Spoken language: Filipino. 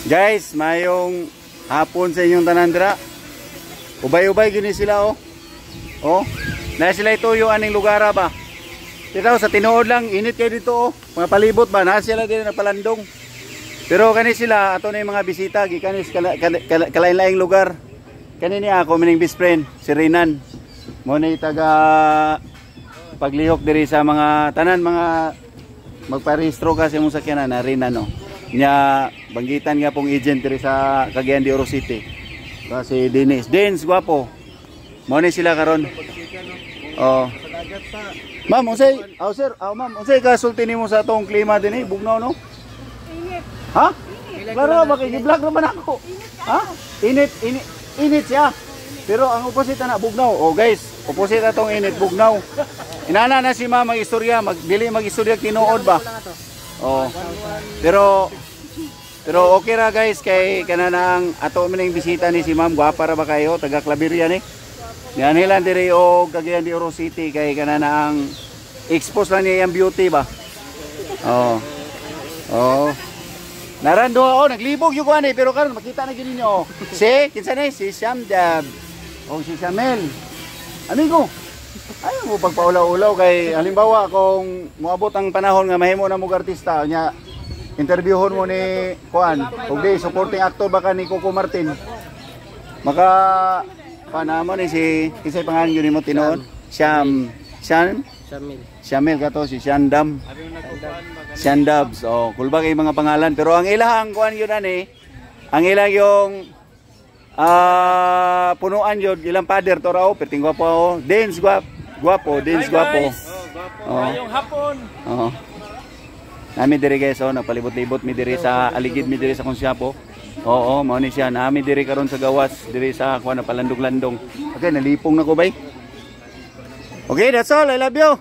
Guys, mayong hapon sa inyong tanan dira. Ubay-ubay gini sila oh. Oh, na sila ito yung aning lugar ba. Dito sa tinuod lang init kayo dito oh. Mga palibot ba na sila din na palandong. Pero kani sila ato na yung mga bisita gikan kalain-laing lugar. Kani ni ako mining best friend si Renan. Mo ni taga paglihok diri sa mga tanan mga magparehistro kasi mong sakyanan na Renan no. Nya banggitan nga pong agent diri sa Cagayan de Oro City. Kasi Dins guwapo. Mo ni sila karon. Oh. Ma'am, unsay? Oh sir, ma'am, unsay ka sulti nimo sa atong klima dinhi? Bugnaw no? Init. Ha? Klaro ba kay gi-vlog naman ako? Ha? Init siya. Pero ang opposite na bugnaw. Oh guys, opposite atong init bugnaw. Inana na si ma'am mag-istorya, dili mag-istorya tinuod ba? Oh. Pero okay ra guys kay kanang ato maning bisita ni si ma'am gwapa ra ba kayo taga Claveria ni. Yan hilan diri og Cagayan de Oro City kay kanang expose lang niya ang beauty ba. Oh. Oh. Narando naglibog yung kuan pero karon makita na gyud ninyo. Si kinsa ni si Shamdab. O si Shamel. Amigo. Ayaw mo pagpaulaw-ulaw kay halimbawa kung moabot ang panahon nga mahimo na mong artista nya interviewon mo ni kuan ug di supporting actor baka ni Coco Martin maka panamo ni si kisay pangalan gyud nimo tinuod Shamil kato si Shandabs oh kulba kay mga pangalan pero ang ilang kuan gyud ani ang ilang yung punuan gyud ilang father to raw perting gwapo Dins guwapo Dins guwapo ngayong hapon oh nami diri guys oh napalibot-libot mi diri sa aligid mi diri sa Konsyapon. Oo, mao ni siya. Nami diri karon sa gawas diri sa kuan na palandong-landong. Okay, nalipong na ko bay. Okay, that's all. I love you.